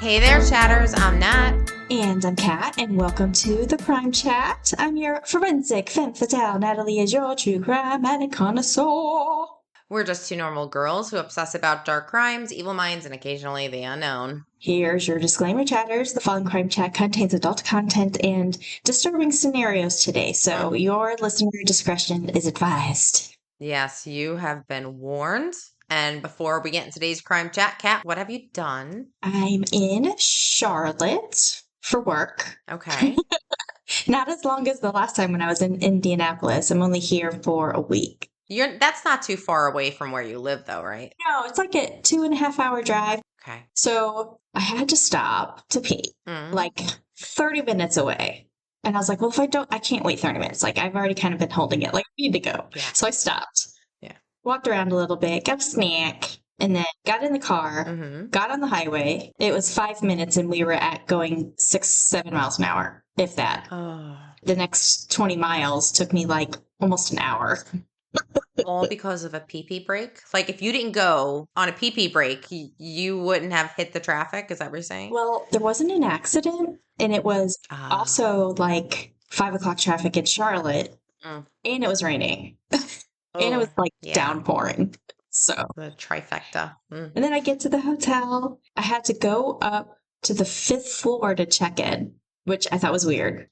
Hey there, chatters. I'm Nat. And I'm Kat, and welcome to the CrimeChat. I'm your forensic femme fatale. Natalie is your true crime and connoisseur. We're just two normal girls who obsess about dark crimes, evil minds, and occasionally the unknown. Here's your disclaimer, chatters. The following CrimeChat contains adult content and disturbing scenarios today, so your listener discretion is advised. Yes, you have been warned. And before we get into today's crime chat, Kat, what have you done? I'm in Charlotte for work. Okay. Not as long as the last time when I was in Indianapolis. I'm only here for a week. That's not too far away from where you live, though, right? No, it's like a 2.5-hour drive. Okay. So I had to stop to pee, like 30 minutes away. And I was like, well, if I can't wait 30 minutes. Like, I've already kind of been holding it. Like, I need to go. Yeah. So I stopped. Yeah. Walked around a little bit, got a snack, and then got in the car, got on the highway. It was 5 minutes, and we were going 6-7 miles an hour, if that. Oh. The next 20 miles took me like almost an hour. All because of a pee-pee break? Like, if you didn't go on a pee-pee break, you wouldn't have hit the traffic? Is that what you're saying? Well, there wasn't an accident, and it was also like 5 o'clock traffic in Charlotte, and it was raining, and it was like downpouring. So the trifecta. And then I get to the hotel. I had to go up to the 5th floor to check in, which I thought was weird.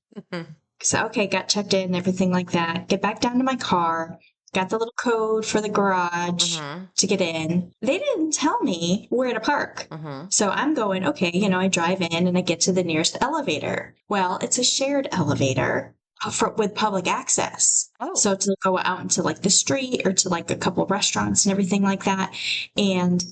So, okay, got checked in, everything like that. Get back down to my car. Got the little code for the garage to get in. They didn't tell me where to park. So I'm going, okay, I drive in and I get to the nearest elevator. Well, it's a shared elevator with public access. Oh. So to go out into like the street or to like a couple of restaurants and everything like that. And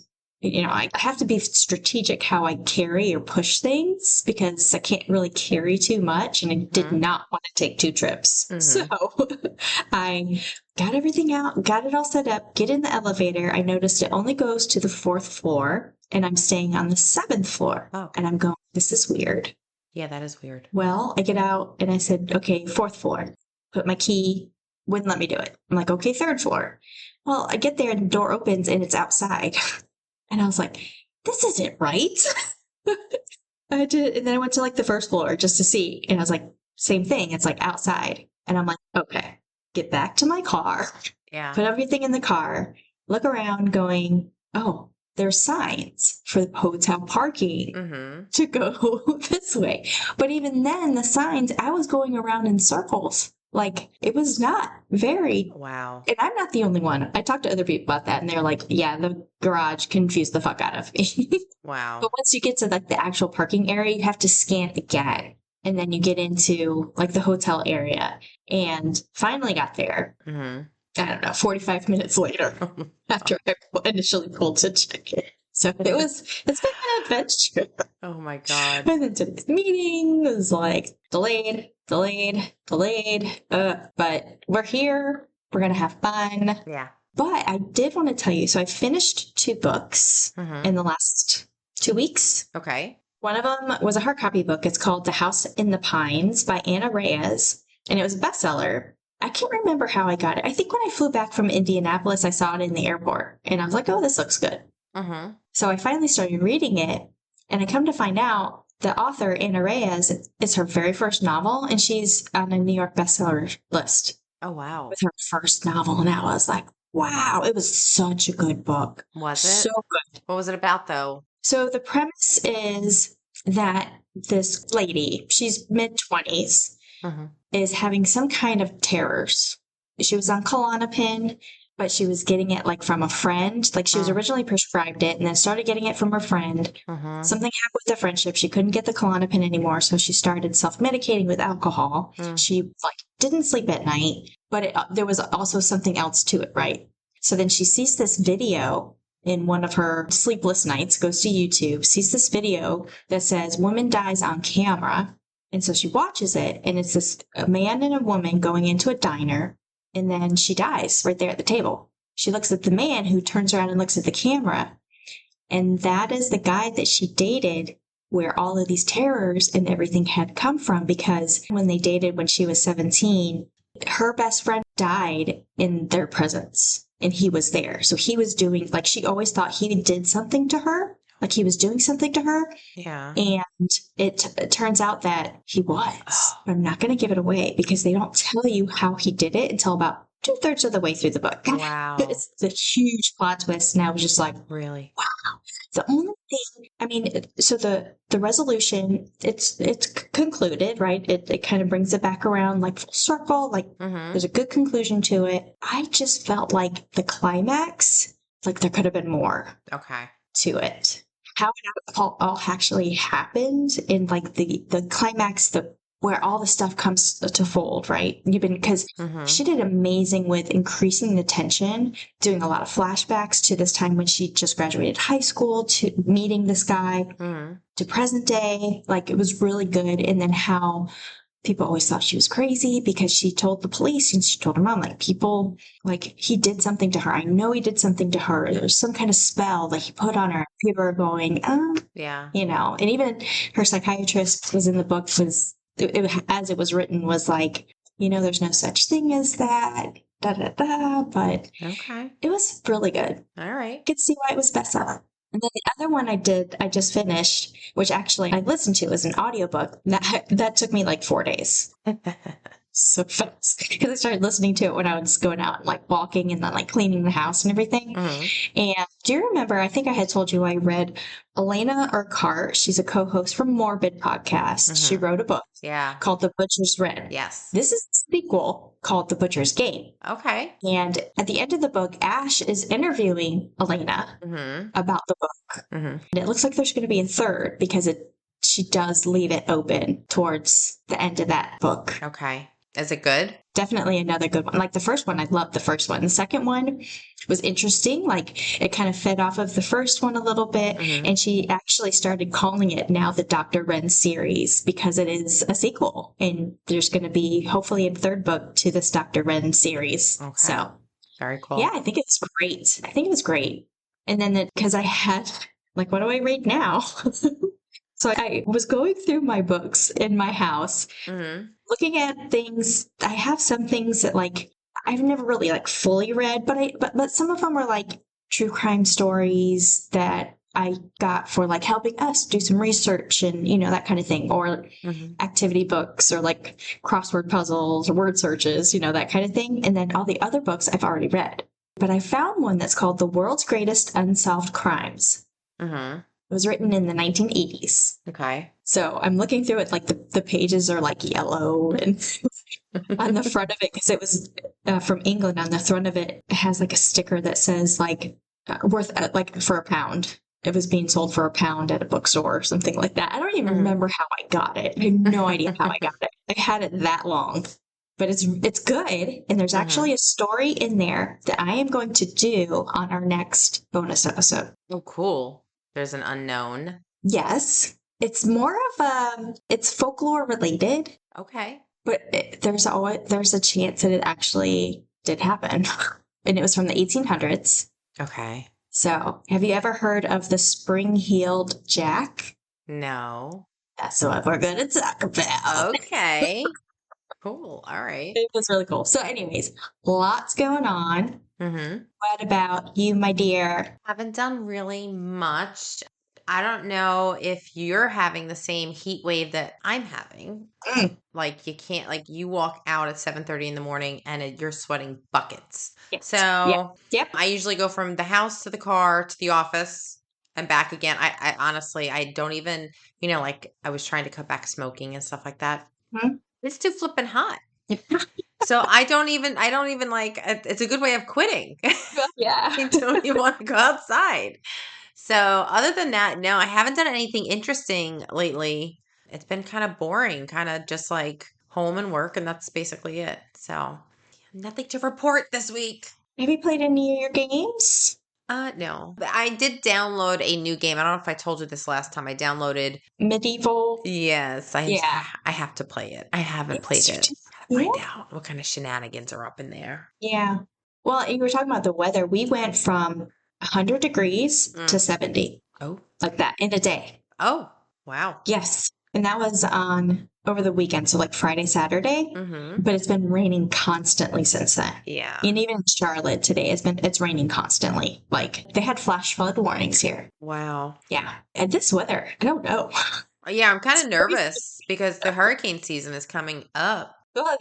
I have to be strategic how I carry or push things because I can't really carry too much. And I did not want to take 2 trips. So I got everything out, got it all set up, get in the elevator. I noticed it only goes to the 4th floor and I'm staying on the 7th floor. Oh. And I'm going, this is weird. Yeah, that is weird. Well, I get out and I said, okay, 4th floor. Put my key, wouldn't let me do it. I'm like, okay, 3rd floor. Well, I get there and the door opens and it's outside. And I was like, this isn't right. And then I went to like the 1st floor just to see. And I was like, same thing. It's like outside. And I'm like, okay, get back to my car. Yeah. Put everything in the car. Look around going, oh, there's signs for the hotel parking to go this way. But even then, the signs, I was going around in circles. Like, it was not very. Wow. And I'm not the only one. I talked to other people about that, and they're like, yeah, the garage confused the fuck out of me. Wow. But once you get to, like, the actual parking area, you have to scan again. And then you get into, like, the hotel area. And finally got there. I don't know, 45 minutes later after I initially pulled to check it. So it's been an adventure. Oh my God. And then today's meeting was like delayed. But we're here. We're going to have fun. Yeah. But I did want to tell you, so I finished 2 books in the last 2 weeks. Okay. One of them was a hard copy book. It's called The House in the Pines by Anna Reyes. And it was a bestseller. I can't remember how I got it. I think when I flew back from Indianapolis, I saw it in the airport. And I was like, oh, this looks good. So I finally started reading it. And I come to find out the author, Anna Reyes, is her very first novel. And she's on a New York bestseller list. Oh, wow. With her first novel. And I was like, wow, it was such a good book. Was it? So good. What was it about, though? So the premise is that this lady, she's mid-20s, is having some kind of terrors. She was on Klonopin, but she was getting it like from a friend. Like she was originally prescribed it and then started getting it from her friend. Something happened with the friendship. She couldn't get the Klonopin anymore, so she started self-medicating with alcohol. She like didn't sleep at night, but there was also something else to it, right? So then she sees this video in one of her sleepless nights, goes to YouTube, sees this video that says woman dies on camera. And so she watches it, and it's a man and a woman going into a diner, and then she dies right there at the table. She looks at the man who turns around and looks at the camera, and that is the guy that she dated where all of these terrors and everything had come from, because when they dated when she was 17, her best friend died in their presence, and he was there. So he was doing, like, she always thought he did something to her. like he was doing something to her. Yeah. And it turns out that he was. But I'm not going to give it away because they don't tell you how he did it until about 2/3 of the way through the book. Wow. It's a huge plot twist. And I was just like, really? Wow. The only thing, I mean, so the resolution, it's concluded, right? It kind of brings it back around like full circle. Like there's a good conclusion to it. I just felt like the climax, like there could have been more. Okay. To it. How it all actually happened in like the climax, where all the stuff comes to fold, right? Because she did amazing with increasing the tension, doing a lot of flashbacks to this time when she just graduated high school, to meeting this guy, to present day. Like it was really good. And then how people always thought she was crazy because she told the police and she told her mom, like, people, like, he did something to her. I know he did something to her. There's some kind of spell that he put on her. People are going, yeah. You know, and even her psychiatrist was in the book, as it was written, was like, you know, there's no such thing as that, but okay. It was really good. All right. I could see why it was bestseller. And then the other one I just finished, which actually I listened to as an audiobook. That took me like 4 days. So fast. Because I started listening to it when I was going out and like walking and then like cleaning the house and everything. And do you remember, I think I had told you I read Elena Urquhart. She's a co-host from Morbid podcast. She wrote a book called The Butcher's Wren. Yes. This is a sequel called The Butcher's Game. Okay. And at the end of the book, Ash is interviewing Elena about the book. And it looks like there's going to be a third because she does leave it open towards the end of that book. Okay. Is it good? Definitely another good one. Like the first one, I loved the first one. The second one was interesting. Like it kind of fed off of the first one a little bit. And she actually started calling it now the Dr. Wren series because it is a sequel. And there's going to be hopefully a third book to this Dr. Wren series. Okay. So very cool. Yeah, I think it's great. I think it was great. And then because I had, like, what do I read now? So I was going through my books in my house, looking at things. I have some things that like I've never really like fully read, but some of them are like true crime stories that I got for like helping us do some research and, you know, that kind of thing, or activity books or like crossword puzzles or word searches, you know, that kind of thing. And then all the other books I've already read. But I found one that's called The World's Greatest Unsolved Crimes. It was written in the 1980s. Okay. So I'm looking through it, like the pages are like yellow, and on the front of it, because it was from England, on the front of it, it has like a sticker that says like worth like for £1. It was being sold for £1 at a bookstore or something like that. I don't even remember how I got it. I have no idea how I got it. I had it that long. But it's good, and there's actually a story in there that I am going to do on our next bonus episode. Oh, cool. There's an unknown. Yes. It's more of it's folklore related. Okay. But there's a chance that it actually did happen. And it was from the 1800s. Okay. So, have you ever heard of the spring-heeled Jack? No. That's what we're going to talk about. Okay. Cool. All right. It was really cool. So anyways, lots going on. What about you, my dear? Haven't done really much. I don't know if you're having the same heat wave that I'm having. Like you can't, like you walk out at 7:30 in the morning and you're sweating buckets. Yes. So Yep. I usually go from the house to the car to the office and back again. I honestly, I don't even, you know, like I was trying to cut back smoking and stuff like that. It's too flippin' hot. So I don't even like, it's a good way of quitting. Yeah. I don't even want to go outside. So other than that, no, I haven't done anything interesting lately. It's been kind of boring, kind of just like home and work, and that's basically it. So nothing to report this week. Have you played any of your games? No. But I did download a new game. I don't know if I told you this last time. I downloaded Medieval. Yes, I have to play it. I haven't played it. Find out what kind of shenanigans are up in there. Yeah. Well, you were talking about the weather. We went from 100 degrees to 70. Oh. Like that in a day. Oh, wow. Yes. And that was on over the weekend, so like Friday, Saturday. But it's been raining constantly since then. Yeah. And even in Charlotte today, it's raining constantly. Like they had flash flood warnings here. Wow. Yeah. And this weather, I don't know. Yeah, I'm kind of nervous because the hurricane season is coming up. Well,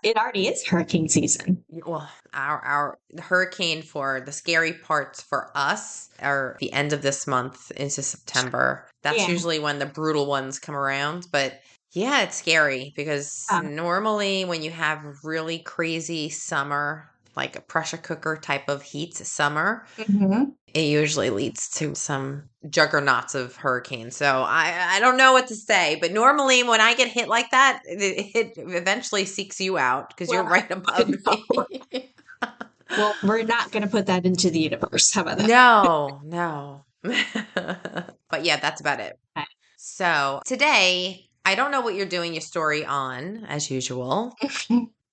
it already is hurricane season. Well, our hurricane for the scary parts for us are the end of this month into September. That's usually when the brutal ones come around. But yeah, it's scary because normally when you have really crazy summer, like a pressure cooker type of heat summer, it usually leads to some juggernauts of hurricanes. So I don't know what to say, but normally when I get hit like that, it eventually seeks you out because you're right above me. Well, we're not going to put that into the universe. How about that? No. But yeah, that's about it. Okay. So today, I don't know what you're doing your story on, as usual.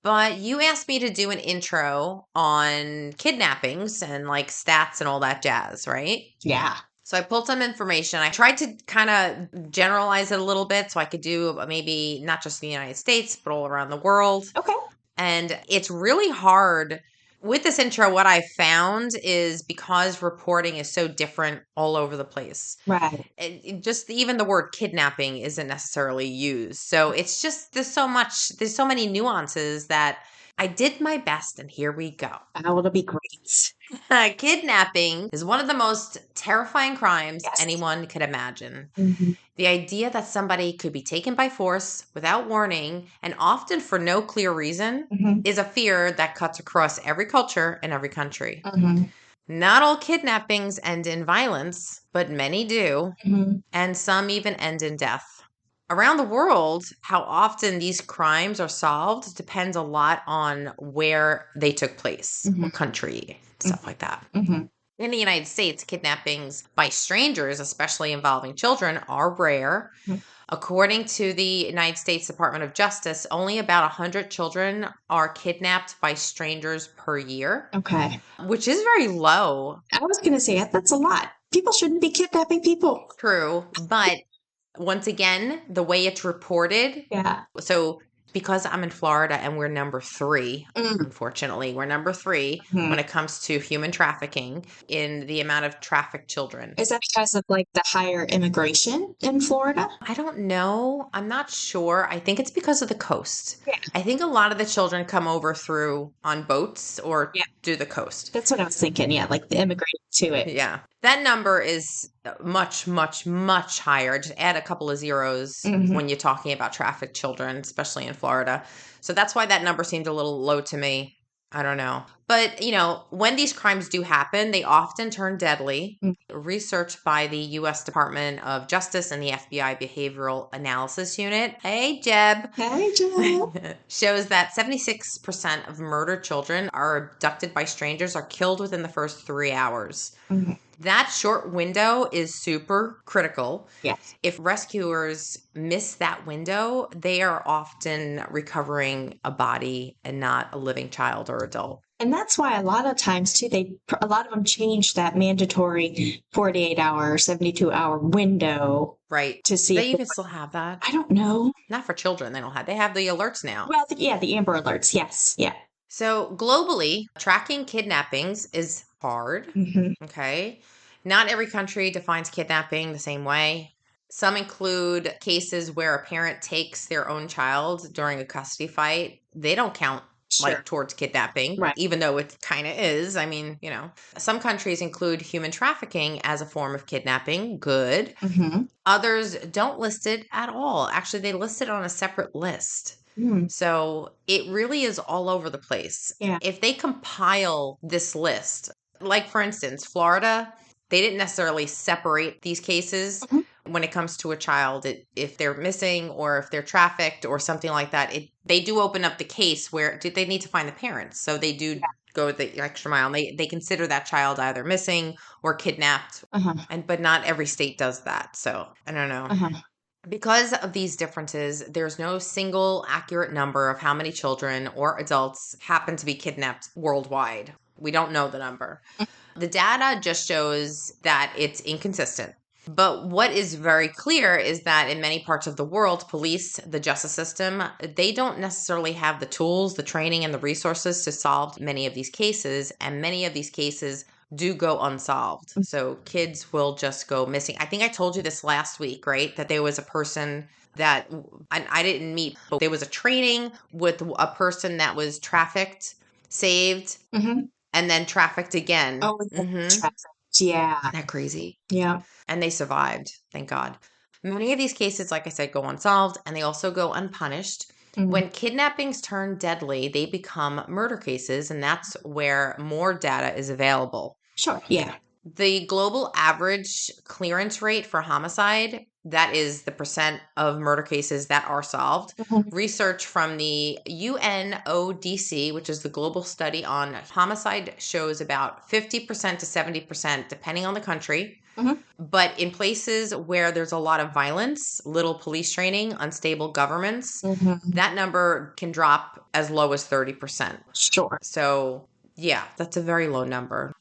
But you asked me to do an intro on kidnappings and like stats and all that jazz, right? Yeah. So I pulled some information. I tried to kind of generalize it a little bit so I could do maybe not just in the United States, but all around the world. Okay. And it's really hard. With this intro, what I found is because reporting is so different all over the place. Right. Just even the word kidnapping isn't necessarily used. So it's just, there's so many nuances that I did my best, and here we go. Oh, it'll be great. Kidnapping is one of the most terrifying crimes anyone could imagine. The idea that somebody could be taken by force without warning and often for no clear reason is a fear that cuts across every culture and every country. Not all kidnappings end in violence, but many do, and some even end in death. Around the world, how often these crimes are solved depends a lot on where they took place, what country, stuff like that. In the United States, kidnappings by strangers, especially involving children, are rare. According to the United States Department of Justice, only about 100 children are kidnapped by strangers per year. Okay. Which is very low. I was going to say, that's a lot. People shouldn't be kidnapping people. True. But once again, the way it's reported. Yeah. So because I'm in Florida and we're number 3, unfortunately, we're number 3 when it comes to human trafficking in the amount of trafficked children. Is that because of like the higher immigration in Florida? I don't know. I'm not sure. I think it's because of the coast. Yeah. I think a lot of the children come over through on boats or do the coast. That's what I was thinking. Yeah, like the immigrating to it. Yeah. That number is much, much, much higher. Just add a couple of zeros when you're talking about trafficked children, especially in Florida. So that's why that number seemed a little low to me. I don't know. But, when these crimes do happen, they often turn deadly. Research by the U.S. Department of Justice and the FBI Behavioral Analysis Unit, hey, Jeb, shows that 76% of murdered children are abducted by strangers are killed within the first 3 hours. That short window is super critical. Yes. If rescuers miss that window, they are often recovering a body and not a living child or adult. And that's why a lot of times, too, a lot of them change that mandatory 48-hour, 72-hour window. Right. To see. They even still have that. I don't know. Not for children. They don't have. They have the alerts now. Well, the Amber Alerts. Yes. Yeah. So globally, tracking kidnappings is hard. Okay. Not every country defines kidnapping the same way. Some include cases where a parent takes their own child during a custody fight. They don't count like towards kidnapping, even though it kind of is. I mean, some countries include human trafficking as a form of kidnapping. Good. Others don't list it at all. Actually, they list it on a separate list. So it really is all over the place. Yeah. If they compile this list, like for instance, Florida, they didn't necessarily separate these cases when it comes to a child. If they're missing or if they're trafficked or something like that, they do open up the case where they need to find the parents. So they do go the extra mile. They consider that child either missing or kidnapped. But not every state does that. So I don't know. Because of these differences, there's no single accurate number of how many children or adults happen to be kidnapped worldwide. We don't know the number. The data just shows that it's inconsistent. But what is very clear is that in many parts of the world, police, the justice system, they don't necessarily have the tools, the training, and the resources to solve many of these cases. And many of these cases do go unsolved. So kids will just go missing. I think I told you this last week, right? That there was a person that I didn't meet, but there was a training with a person that was trafficked, saved, and then trafficked again. Oh, trafficked. Yeah. Isn't that crazy? Yeah. And they survived, thank God. Many of these cases, like I said, go unsolved and they also go unpunished. When kidnappings turn deadly, they become murder cases, and that's where more data is available. Sure, yeah. The global average clearance rate for homicide, that is the percent of murder cases that are solved. Research from the UNODC, which is the global study on homicide, shows about 50% to 70%, depending on the country. But in places where there's a lot of violence, little police training, unstable governments, that number can drop as low as 30%. Sure. So, yeah, that's a very low number.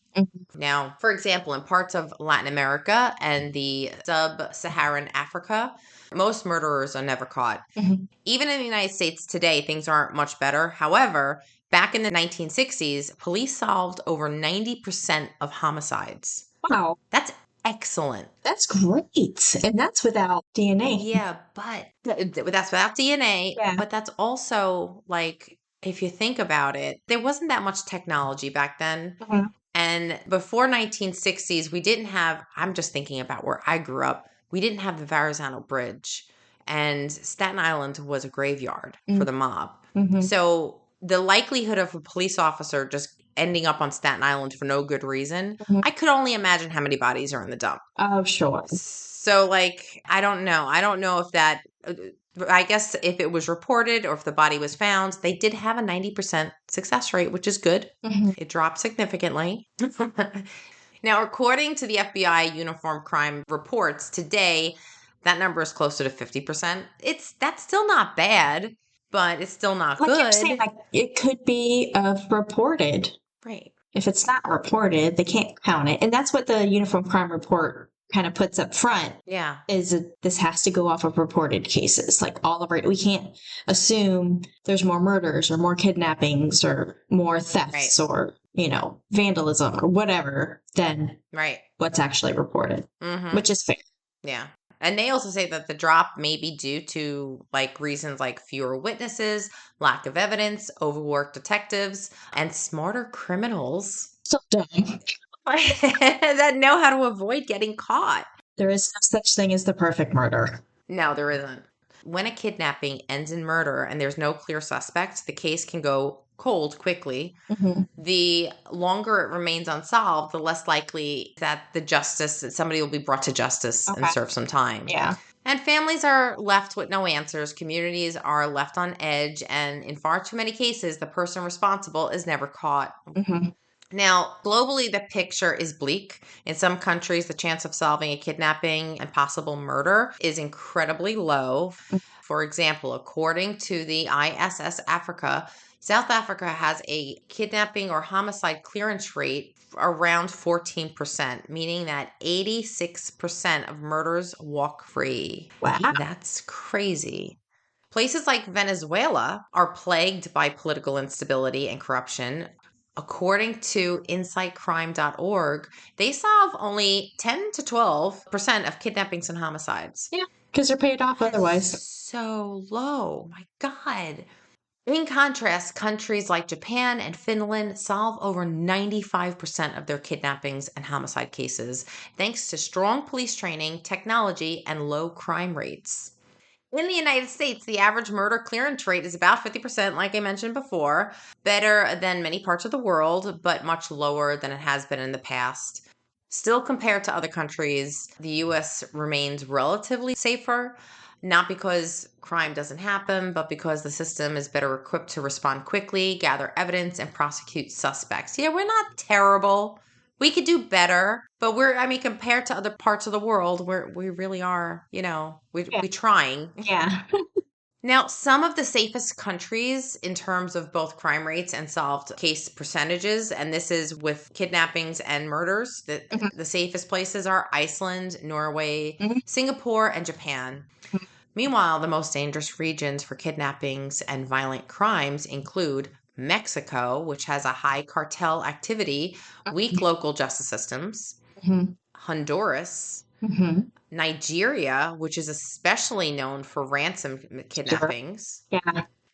Now, for example, in parts of Latin America and the sub-Saharan Africa, most murderers are never caught. Even in the United States today, things aren't much better. However, back in the 1960s, police solved over 90% of homicides. Wow. That's excellent. That's great. And that's without DNA. Yeah, but that's without DNA. Yeah. But that's also, like, if you think about it, there wasn't that much technology back then. And before 1960s, we didn't have, I'm just thinking about where I grew up, we didn't have the Verrazano Bridge. And Staten Island was a graveyard for the mob. So the likelihood of a police officer just ending up on Staten Island for no good reason, I could only imagine how many bodies are in the dump. Oh, sure. So, like, I don't know. I don't know if that, I guess if it was reported or if the body was found, they did have a 90% success rate, which is good. It dropped significantly. Now, according to the FBI Uniform Crime Reports, today, that number is closer to 50%. That's still not bad, but it's still not Like good. you're saying, like, it could be reported. Right. If it's not reported, they can't count it. And that's what the Uniform Crime Report kind of puts up front. Yeah. Is that this has to go off of reported cases. Like all of it. We can't assume there's more murders or more kidnappings or more thefts or, vandalism or whatever than what's actually reported, which is fair. Yeah. And they also say that the drop may be due to reasons like fewer witnesses, lack of evidence, overworked detectives, and smarter criminals. So dumb. That know how to avoid getting caught. There is no such thing as the perfect murder. No, there isn't. When a kidnapping ends in murder and there's no clear suspect, the case can go cold quickly. The longer it remains unsolved, the less likely that somebody will be brought to justice and serve some time. Yeah. And families are left with no answers. Communities are left on edge. And in far too many cases, the person responsible is never caught. Now, globally, the picture is bleak. In some countries, the chance of solving a kidnapping and possible murder is incredibly low. For example, according to the ISS Africa, South Africa has a kidnapping or homicide clearance rate around 14%, meaning that 86% of murders walk free. Wow. That's crazy. Places like Venezuela are plagued by political instability and corruption. According to insightcrime.org, they solve only 10 to 12% of kidnappings and homicides. Yeah, because they're paid off otherwise. So low. My God. In contrast, countries like Japan and Finland solve over 95% of their kidnappings and homicide cases, thanks to strong police training, technology, and low crime rates. In the United States, the average murder clearance rate is about 50%, like I mentioned before, better than many parts of the world, but much lower than it has been in the past. Still, compared to other countries, the U.S. remains relatively safer, not because crime doesn't happen, but because the system is better equipped to respond quickly, gather evidence, and prosecute suspects. Yeah, we're not terrible. We could do better, but compared to other parts of the world, we really are, we're trying. Yeah. Now, some of the safest countries in terms of both crime rates and solved case percentages, and this is with kidnappings and murders, the safest places are Iceland, Norway, Singapore, and Japan. Meanwhile, the most dangerous regions for kidnappings and violent crimes include Mexico, which has a high cartel activity, weak local justice systems, Honduras, Nigeria, which is especially known for ransom kidnappings,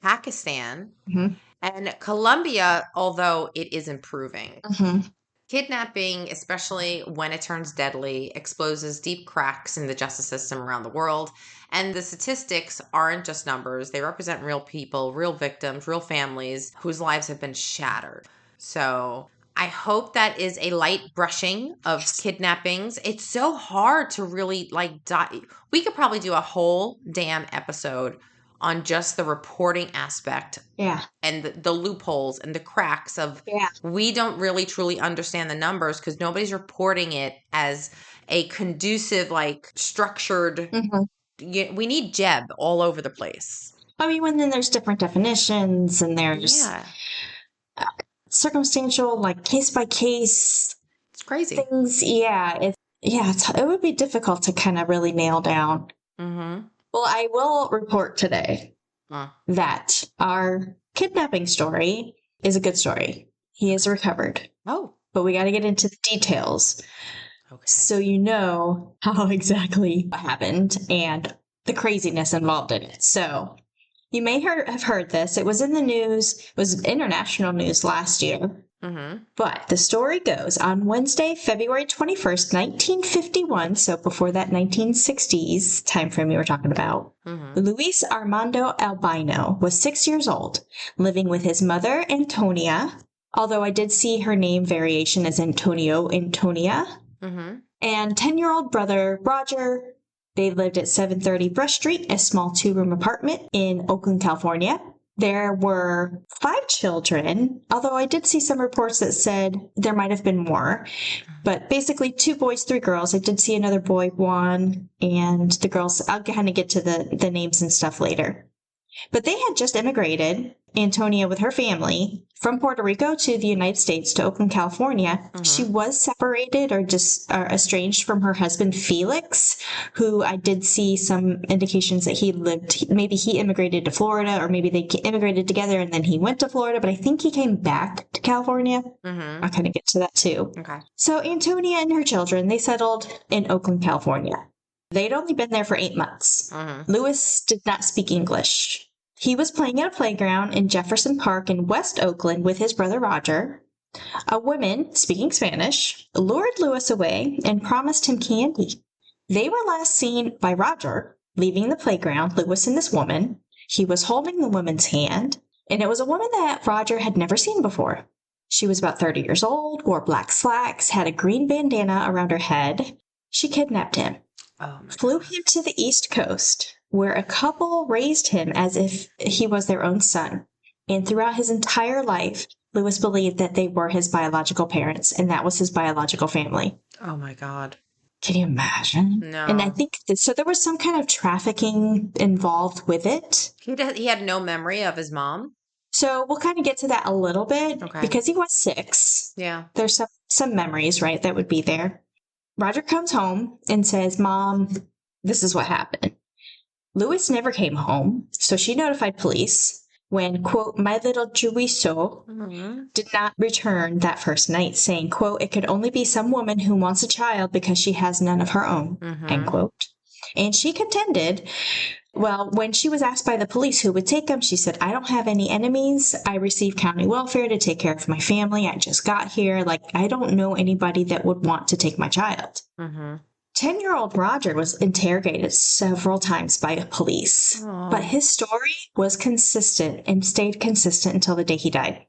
Pakistan, and Colombia, although it is improving. Kidnapping, especially when it turns deadly, exposes deep cracks in the justice system around the world. And the statistics aren't just numbers. They represent real people, real victims, real families whose lives have been shattered. So I hope that is a light brushing of kidnappings. It's so hard to really we could probably do a whole damn episode on just the reporting aspect and the loopholes and the cracks of we don't really truly understand the numbers because nobody's reporting it as a conducive, structured. We need Jeb all over the place. I mean, when then there's different definitions and there's circumstantial, case by case. It's crazy. Things, it would be difficult to kind of really nail down. Well, I will report today that our kidnapping story is a good story. He is recovered. Oh. But we got to get into the details. Okay. So you know how exactly what happened and the craziness involved in it. So you may have heard this. It was in the news. It was international news last year. But the story goes, on Wednesday, February 21st, 1951, so before that 1960s time frame we were talking about, Luis Armando Albino was 6 years old, living with his mother, Antonia, although I did see her name variation as Antonia, and 10-year-old brother, Roger. They lived at 730 Brush Street, a small 2-room apartment in Oakland, California. There were 5 children, although I did see some reports that said there might have been more. But basically 2 boys, 3 girls. I did see another boy, Juan, and the girls. I'll kind of get to the names and stuff later. But they had just immigrated, Antonia with her family, from Puerto Rico to the United States to Oakland, California. She was separated or estranged from her husband, Felix, who I did see some indications that maybe he immigrated to Florida, or maybe they immigrated together and then he went to Florida, but I think he came back to California. I'll kind of get to that too. Okay. So Antonia and her children, they settled in Oakland, California. They'd only been there for 8 months. Louis did not speak English. He was playing at a playground in Jefferson Park in West Oakland with his brother Roger. A woman, speaking Spanish, lured Louis away and promised him candy. They were last seen by Roger leaving the playground, Louis and this woman. He was holding the woman's hand, and it was a woman that Roger had never seen before. She was about 30 years old, wore black slacks, had a green bandana around her head. She kidnapped him, flew him to the East Coast, where a couple raised him as if he was their own son. And throughout his entire life, Louis believed that they were his biological parents, and that was his biological family. Oh, my God. Can you imagine? No. And I think, so there was some kind of trafficking involved with it. He had no memory of his mom? So we'll kind of get to that a little bit, because he was 6. Yeah. There's some memories, right, that would be there. Roger comes home and says, Mom, this is what happened. Louis never came home, so she notified police when, quote, my little Juiso did not return that first night, saying, quote, it could only be some woman who wants a child because she has none of her own, end quote. And she contended, well, when she was asked by the police who would take him, she said, I don't have any enemies. I receive county welfare to take care of my family. I just got here. I don't know anybody that would want to take my child. 10-year-old Roger was interrogated several times by police, but his story was consistent and stayed consistent until the day he died.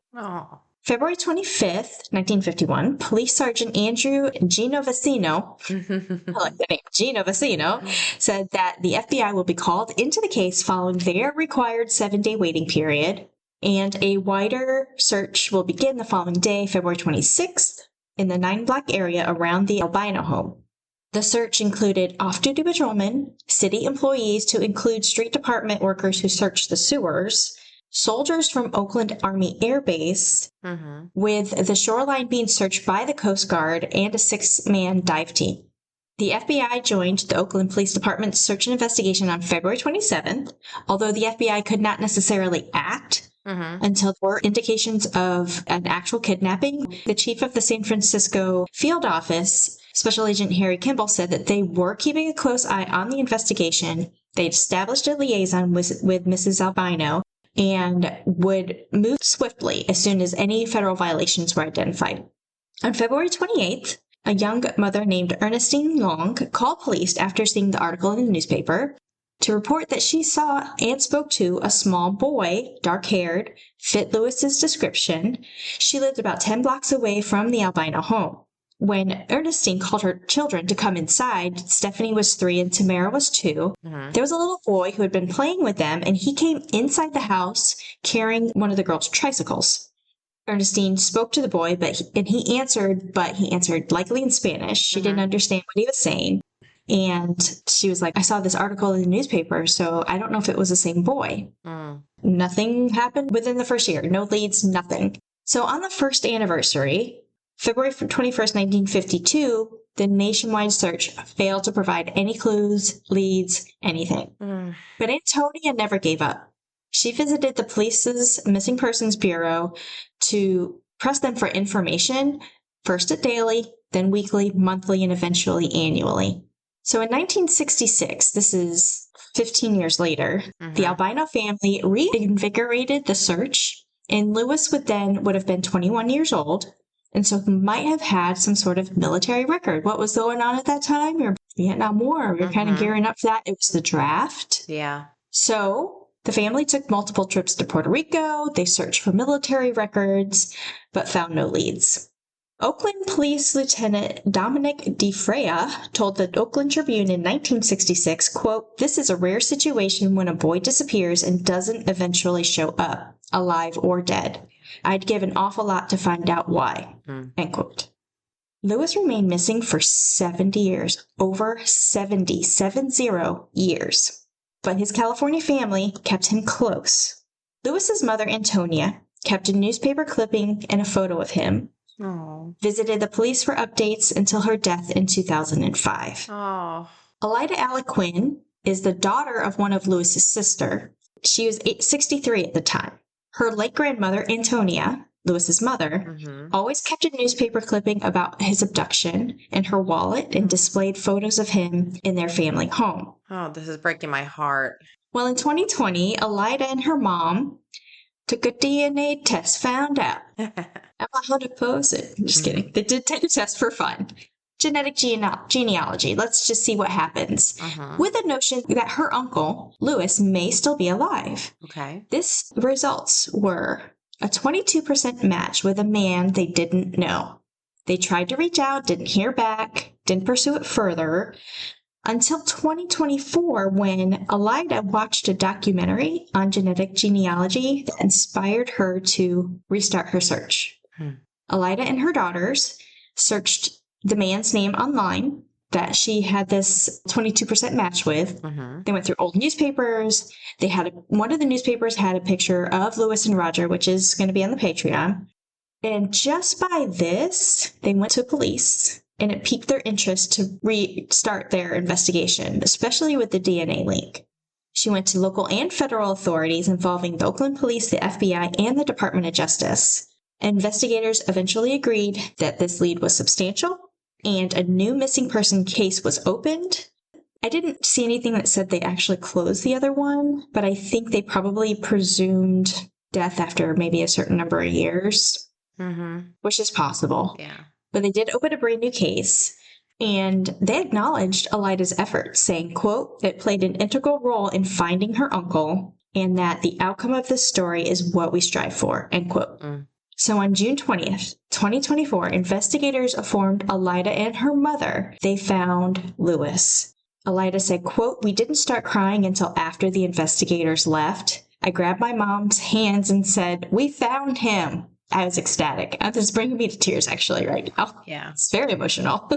February 25th, 1951, Police Sergeant Andrew Genovacino, I like the name, Genovacino, said that the FBI will be called into the case following their required 7-day waiting period, and a wider search will begin the following day, February 26th, in the 9-block area around the Albino home. The search included off-duty patrolmen, city employees to include street department workers who searched the sewers, soldiers from Oakland Army Air Base, with the shoreline being searched by the Coast Guard and a 6-man dive team. The FBI joined the Oakland Police Department's search and investigation on February 27th, although the FBI could not necessarily act until there were indications of an actual kidnapping. The chief of the San Francisco field office, Special Agent Harry Kimball, said that they were keeping a close eye on the investigation. They'd established a liaison with Mrs. Albino and would move swiftly as soon as any federal violations were identified. On February 28th, a young mother named Ernestine Long called police after seeing the article in the newspaper to report that she saw and spoke to a small boy, dark-haired, fit Lewis's description. She lived about 10 blocks away from the Albino home. When Ernestine called her children to come inside, Stephanie was 3 and Tamara was 2. There was a little boy who had been playing with them, and he came inside the house carrying one of the girls' tricycles. Ernestine spoke to the boy, he answered likely in Spanish. She didn't understand what he was saying. And she was like, I saw this article in the newspaper, so I don't know if it was the same boy. Nothing happened within the first year. No leads, nothing. So on the first anniversary, February 21st, 1952, the nationwide search failed to provide any clues, leads, anything. But Antonia never gave up. She visited the police's Missing Persons Bureau to press them for information, first at daily, then weekly, monthly, and eventually annually. So in 1966, this is 15 years later, the Albino family reinvigorated the search, and Lewis would have been 21 years old, and so might have had some sort of military record. What was going on at that time? Or Vietnam War. We were kind of gearing up for that. It was the draft. Yeah. So the family took multiple trips to Puerto Rico. They searched for military records, but found no leads. Oakland Police Lieutenant Dominic DeFrea told the Oakland Tribune in 1966, quote, "This is a rare situation when a boy disappears and doesn't eventually show up, alive or dead. I'd give an awful lot to find out why," end quote. Lewis remained missing for 70 years, over 70 years. But his California family kept him close. Lewis's mother, Antonia, kept a newspaper clipping and a photo of him. Aww. Visited the police for updates until her death in 2005. Oh. Elida Aliquin is the daughter of one of Lewis's sister. She was 63 at the time. Her late grandmother, Antonia, Lewis's mother, always kept a newspaper clipping about his abduction in her wallet and displayed photos of him in their family home. Oh, this is breaking my heart. Well, in 2020, Elida and her mom took a DNA test, found out. I'm not how to pose it. I'm just kidding. They did take a test for fun. Genetic genealogy. Let's just see what happens. With the notion that her uncle, Lewis, may still be alive. Okay. This results were a 22% match with a man they didn't know. They tried to reach out, didn't hear back, didn't pursue it further, until 2024 when Elida watched a documentary on genetic genealogy that inspired her to restart her search. Elida and her daughters searched the man's name online that she had this 22% match with. They went through old newspapers. They had one of the newspapers had a picture of Lewis and Roger, which is going to be on the Patreon. And just by this, they went to police, and it piqued their interest to restart their investigation, especially with the DNA link. She went to local and federal authorities involving the Oakland Police, the FBI, and the Department of Justice. Investigators eventually agreed that this lead was substantial, and a new missing person case was opened. I didn't see anything that said they actually closed the other one, but I think they probably presumed death after maybe a certain number of years, which is possible. Yeah. But they did open a brand new case, and they acknowledged Elida's efforts, saying, quote, "It played an integral role in finding her uncle, and that the outcome of this story is what we strive for," end quote. So on June 20th, 2024, investigators informed Elida and her mother they found Lewis. Elida said, quote, "We didn't start crying until after the investigators left. I grabbed my mom's hands and said, 'We found him.' I was ecstatic." This is bringing me to tears actually right now. Yeah. It's very emotional.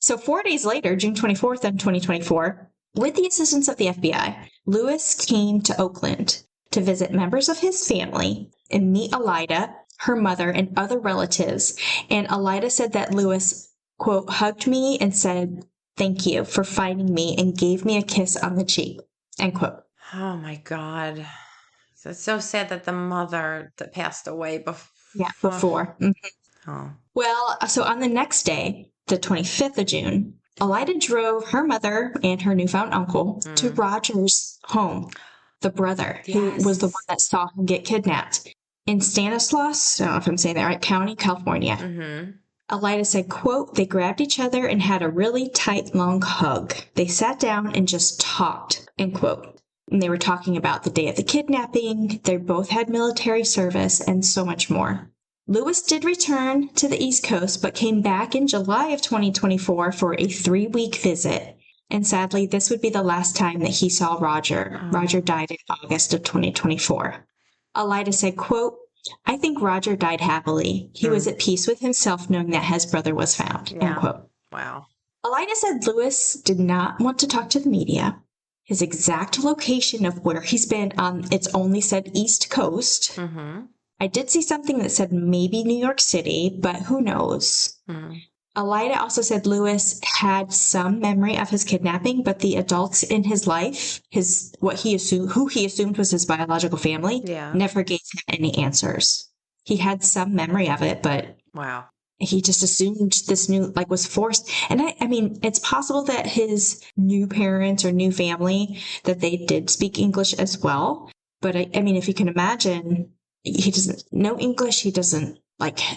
So 4 days later, June 24th of 2024, with the assistance of the FBI, Luis came to Oakland to visit members of his family and meet Alida, her mother, and other relatives. And Alida said that Luis, quote, hugged me and said, "Thank you for finding me," and gave me a kiss on the cheek, end quote. Oh my God. It's so sad that the mother that passed away before. Yeah, before. Mm-hmm. Oh. Well, so on the next day, the 25th of June, Alida drove her mother and her newfound uncle to Roger's home, the brother who was the one that saw him get kidnapped, in Stanislaus, I don't know if I'm saying that right, County, California. Mm-hmm. Alida said, quote, "They grabbed each other and had a really tight, long hug. They sat down and just talked," end quote. And they were talking about the day of the kidnapping. They both had military service and so much more. Luis did return to the East Coast, but came back in July of 2024 for a 3-week visit. And sadly, this would be the last time that he saw Roger. Oh. Roger died in August of 2024. Alida said, quote, "I think Roger died happily. He was at peace with himself knowing that his brother was found," end quote. Wow. Alida said Luis did not want to talk to the media. His exact location of where he's been on, it's only said East Coast. Mm-hmm. I did see something that said maybe New York City, but who knows? Mm. Alida also said Luis had some memory of his kidnapping, but the adults in his life, who he assumed was his biological family, never gave him any answers. He had some memory of it, but wow, he just assumed this was forced. And I mean, it's possible that his new parents or new family, that they did speak English as well. But I mean, if you can imagine, he doesn't know English. He doesn't,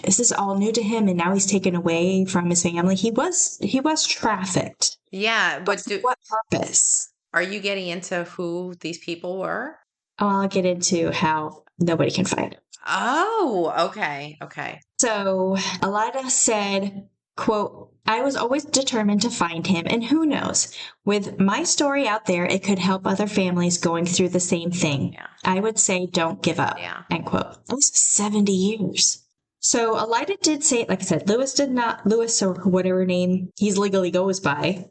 this is all new to him. And now he's taken away from his family. He was trafficked. Yeah. But what purpose? Are you getting into who these people were? I'll get into how nobody can find him. Oh, okay. Okay. So Alida said, quote, "I was always determined to find him, and who knows, with my story out there, it could help other families going through the same thing. Yeah. I would say don't give up," end quote. That was 70 years. So Alida did say, like I said, Luis or whatever name he legally goes by,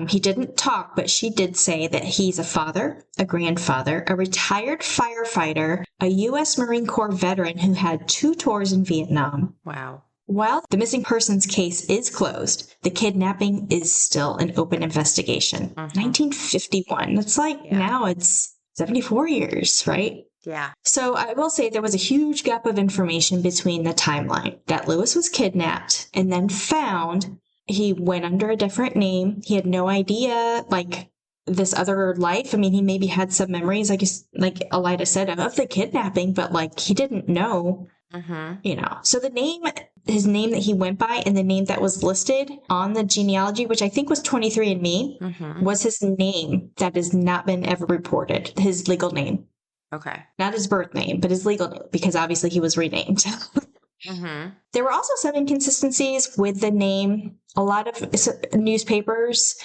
he didn't talk, but she did say that he's a father, a grandfather, a retired firefighter, a U.S. Marine Corps veteran who had 2 tours in Vietnam. Wow. While the missing persons case is closed, the kidnapping is still an open investigation. 1951. That's now it's 74 years, right? Yeah. So I will say there was a huge gap of information between the timeline that Luis was kidnapped and then found. He went under a different name. He had no idea, this other life. I mean, he maybe had some memories, like Alida said, of the kidnapping, but he didn't know, So his name that he went by and the name that was listed on the genealogy, which I think was 23andMe, was his name that has not been ever reported, his legal name. Okay. Not his birth name, but his legal name, because obviously he was renamed. There were also some inconsistencies with the name. A lot of newspapers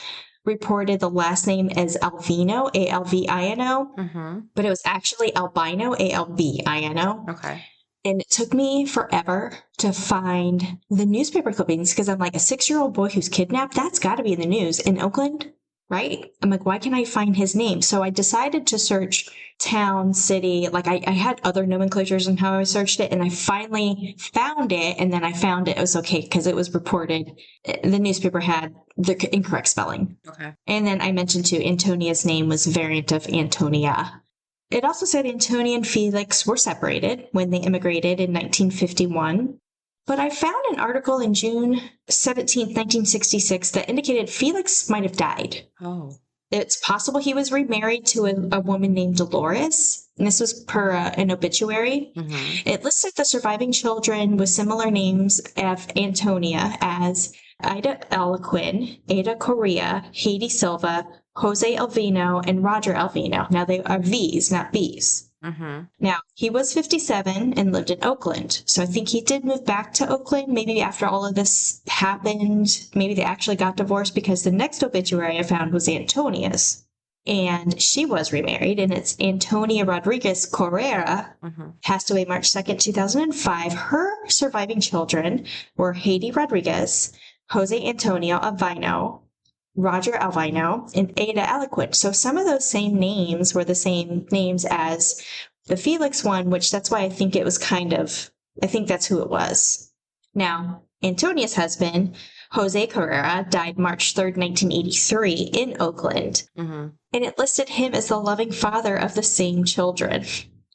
reported the last name as Albino, Alvino, but it was actually Albino, Albino. Okay. And it took me forever to find the newspaper clippings because I'm like, a 6-year-old boy who's kidnapped, that's got to be in the news in Oakland, right? I'm like, why can't I find his name? So I decided to search town, city. I had other nomenclatures in how I searched it, and I finally found it. And then I found it was okay because it was reported. The newspaper had the incorrect spelling. Okay. And then I mentioned too, Antonia's name was a variant of Antonia. It also said Antonia and Felix were separated when they immigrated in 1951. But I found an article in June 17th, 1966 that indicated Felix might have died. Oh. It's possible he was remarried to a woman named Dolores. And this was per an obituary. It listed the surviving children with similar names of Antonia as Ida Eloquin, Ada Correa, Haiti Silva, Jose Albino, and Roger Albino. Now they are V's, not B's. Now, he was 57 and lived in Oakland. So I think he did move back to Oakland. Maybe after all of this happened, maybe they actually got divorced, because the next obituary I found was Antonia's. And she was remarried, and it's Antonia Rodriguez Correa, passed away March 2nd, 2005. Her surviving children were Haiti Rodriguez, Jose Antonio Albino, Roger Albino, and Ada Eloquent. So some of those same names were the same names as the Felix one, which that's why I think it was I think that's who it was. Now, Antonia's husband, Jose Carrera, died March 3rd, 1983 in Oakland. And it listed him as the loving father of the same children.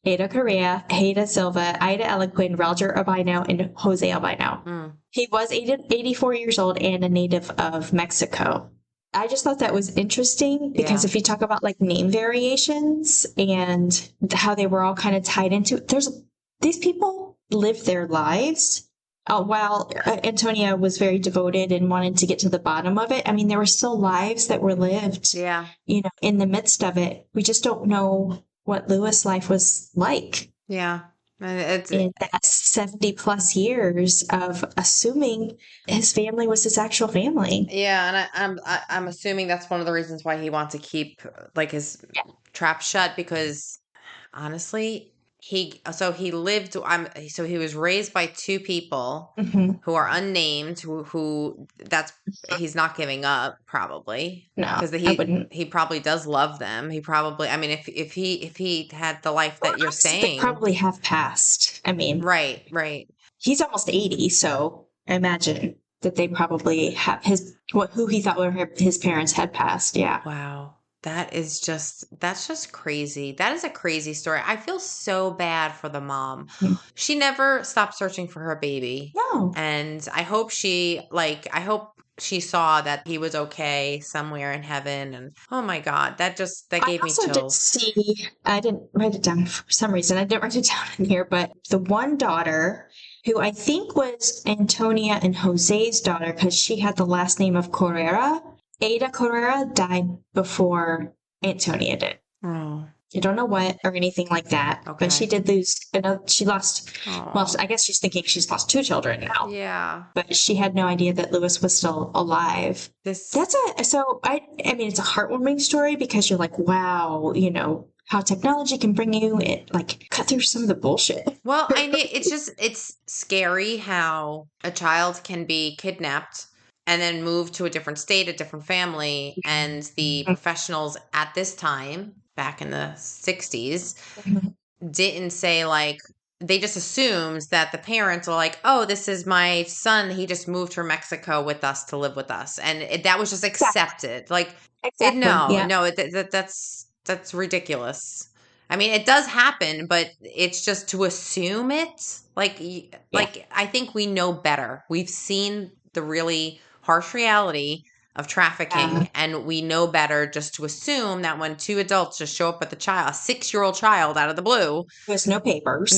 Ada Correa, Ada Silva, Ida Eloquin, Roger Albino, and Jose Albino. He was 84 years old and a native of Mexico. I just thought that was interesting because if you talk about like name variations and how they were all kind of tied into these people lived their lives. While Antonia was very devoted and wanted to get to the bottom of it, I mean, there were still lives that were lived, in the midst of it. We just don't know what Louis' life was like. Yeah. In that 70 plus years of assuming his family was his actual family. Yeah, and I'm assuming that's one of the reasons why he wants to keep like his trap shut, because honestly, he was raised by two people who are unnamed, who he's not giving up, probably. No, because he probably does love them. He probably, I mean, if he had the life that you're saying, they probably have passed. I mean, right. He's almost 80, so I imagine that they probably have who he thought were his parents had passed. Yeah. Wow. That's just crazy. That is a crazy story. I feel so bad for the mom. She never stopped searching for her baby. No. And I hope she saw that he was okay somewhere in heaven. And oh my God, that gave me chills. I didn't write it down for some reason. I didn't write it down in here, but the one daughter who I think was Antonia and Jose's daughter, because she had the last name of Correra, Ada Carrera, died before Antonia did. Oh. I don't know what or anything like that, but she did lose. She lost. Well, I guess she's thinking she's lost two children now. Yeah, but she had no idea that Louis was still alive. I mean, it's a heartwarming story because you're like, wow, how technology can bring you cut through some of the bullshit. Well, I mean, it's scary how a child can be kidnapped and then move to a different state, a different family, and the professionals at this time, back in the 60s, didn't say, like, they just assumed that the parents are like, oh, this is my son. He just moved from Mexico with us to live with us. And that was just accepted. That's ridiculous. I mean, it does happen, but it's just to assume it. I think we know better. We've seen the really harsh reality of trafficking, and we know better just to assume that when two adults just show up with a 6-year-old child out of the blue, there's no papers,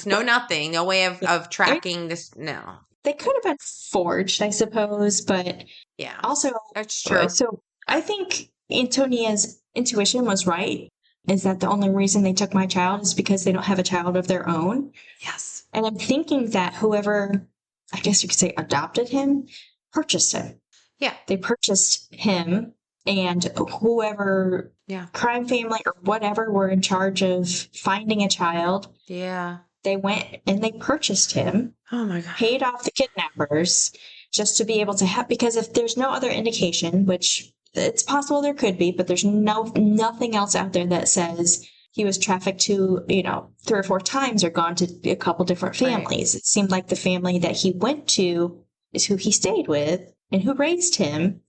no nothing, no way of tracking this. No, they could have been forged, I suppose, but yeah, also that's true. So I think Antonia's intuition was right. Is that the only reason they took my child is because they don't have a child of their own? Yes. And I'm thinking that whoever, I guess you could say, adopted him, purchased him. Yeah. They purchased him, and whoever crime family or whatever were in charge of finding a child. Yeah. They went and they purchased him. Oh my God. Paid off the kidnappers just to be able to have, because if there's no other indication, which it's possible there could be, but there's nothing else out there that says he was trafficked to, 3 or 4 times or gone to a couple different families. Right. It seemed like the family that he went to is who he stayed with and who raised him.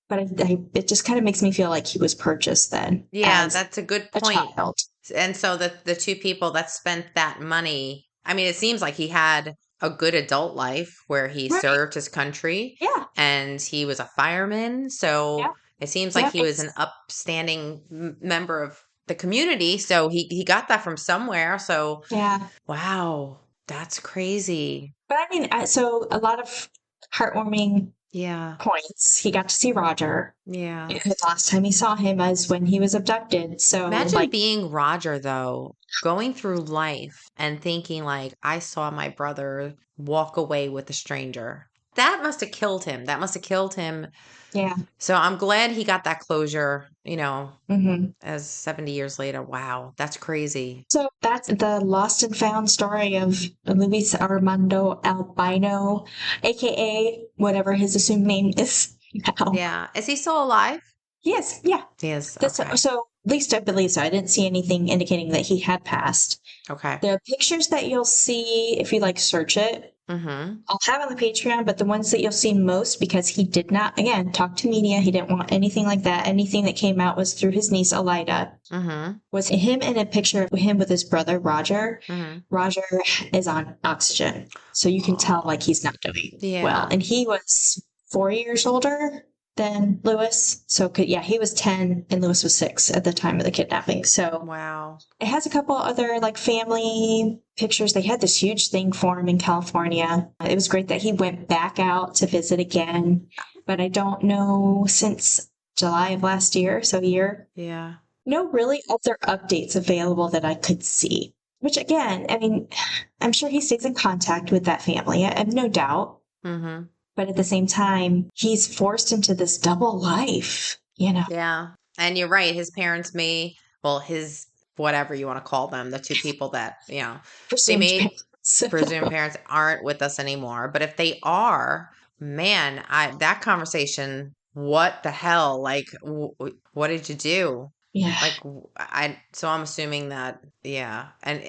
But it just kind of makes me feel like he was purchased then. Yeah, that's a good point. A child. And so the two people that spent that money, I mean, it seems like he had a good adult life where he served his country. Yeah. And he was a fireman. So it seems like he was an upstanding member of the community. So he got that from somewhere. So wow, that's crazy. But I mean, so a lot of heartwarming points. He got to see Roger. Yeah. The last time he saw him was when he was abducted. So imagine being Roger, though, going through life and thinking like, I saw my brother walk away with a stranger. that must have killed him. That must have killed him. Yeah. So I'm glad he got that closure, as 70 years later. Wow, that's crazy. So that's the lost and found story of Luis Armando Albino, aka whatever his assumed name is now. Yeah. Is he still alive? Yes. Yeah. He is. Okay. So at least I believe so. I didn't see anything indicating that he had passed. Okay. The pictures that you'll see if you search it, I'll have on the Patreon, but the ones that you'll see most, because he did not, again, talk to media. He didn't want anything like that. Anything that came out was through his niece, Elida. Was him in a picture of him with his brother, Roger. Roger is on oxygen. So you can tell he's not doing well. And he was 4 years older than Lewis. So he was 10 and Lewis was 6 at the time of the kidnapping. So wow. It has a couple other family pictures. They had this huge thing for him in California. It was great that he went back out to visit again, but I don't know, since July of last year, so a year. Yeah. No really other updates available that I could see, which again, I mean, I'm sure he stays in contact with that family. I have no doubt. But at the same time, he's forced into this double life, Yeah. And you're right. His parents his, whatever you want to call them, the two people that, presumed parents aren't with us anymore. But if they are, man, that conversation, what the hell? What did you do? Yeah. So I'm assuming that, yeah. And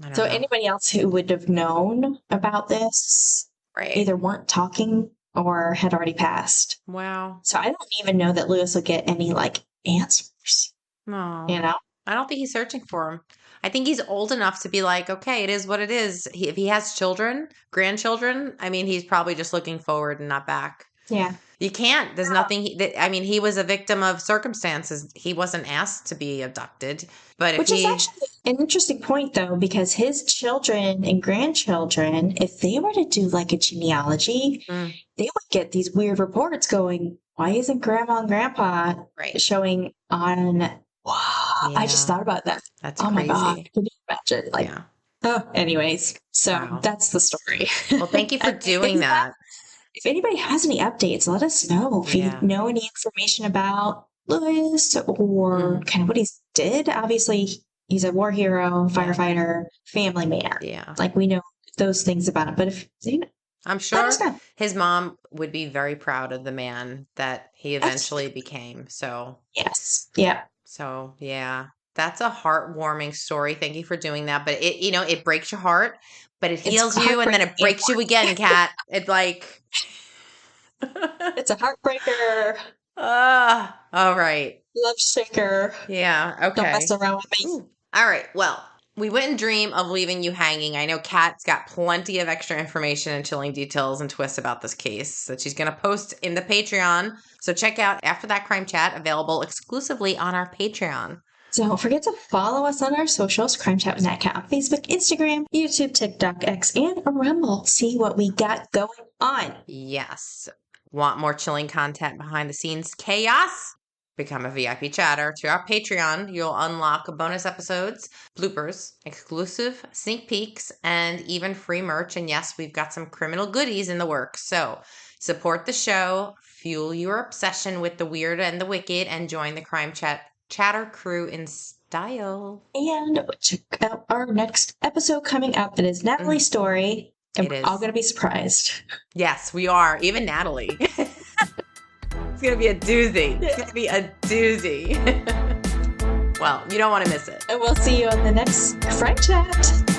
I don't know. Anybody else who would have known about this either weren't talking or had already passed. Wow. So I don't even know that Lewis will get any answers. No. I don't think he's searching for him. I think he's old enough to be okay, it is what it is. If he has children, grandchildren, I mean, he's probably just looking forward and not back. Yeah. You can't. There's nothing. He was a victim of circumstances. He wasn't asked to be abducted. But Which is actually an interesting point, though, because his children and grandchildren, if they were to do a genealogy, they would get these weird reports going, why isn't grandma and grandpa showing on... Wow. Yeah. I just thought about that. That's crazy. My God. Can you imagine? Anyways. So that's the story. Well, thank you for doing that. If anybody has any updates, let us know. If you know any information about Lewis or kind of what he did. Obviously, he's a war hero, firefighter, family man. Yeah. We know those things about him. But if I'm sure his mom would be very proud of the man that he eventually became. So yes. Yeah. So yeah. That's a heartwarming story. Thank you for doing that. But it breaks your heart, but it heals you, and then it breaks you again, Kat. It's it's a heartbreaker. All right. Love shaker. Yeah. Okay. Don't mess around with me. All right. Well, we wouldn't dream of leaving you hanging. I know Kat's got plenty of extra information and chilling details and twists about this case that she's going to post in the Patreon. So check out After That Crime Chat, available exclusively on our Patreon. Don't forget to follow us on our socials, CrimeChat with Nat and Kat on Facebook, Instagram, YouTube, TikTok, X, and Rumble. See what we got going on. Yes. Want more chilling content behind the scenes chaos? Become a VIP chatter to our Patreon. You'll unlock bonus episodes, bloopers, exclusive sneak peeks, and even free merch. And yes, we've got some criminal goodies in the works. So support the show, fuel your obsession with the weird and the wicked, and join the Crime Chat chatter crew in style. And check out our next episode coming up. It is Natalie's story. And we're all going to be surprised. Yes, we are. Even Natalie. It's going to be a doozy. It's going to be a doozy. Well, you don't want to miss it. And we'll see you on the next Crime Chat.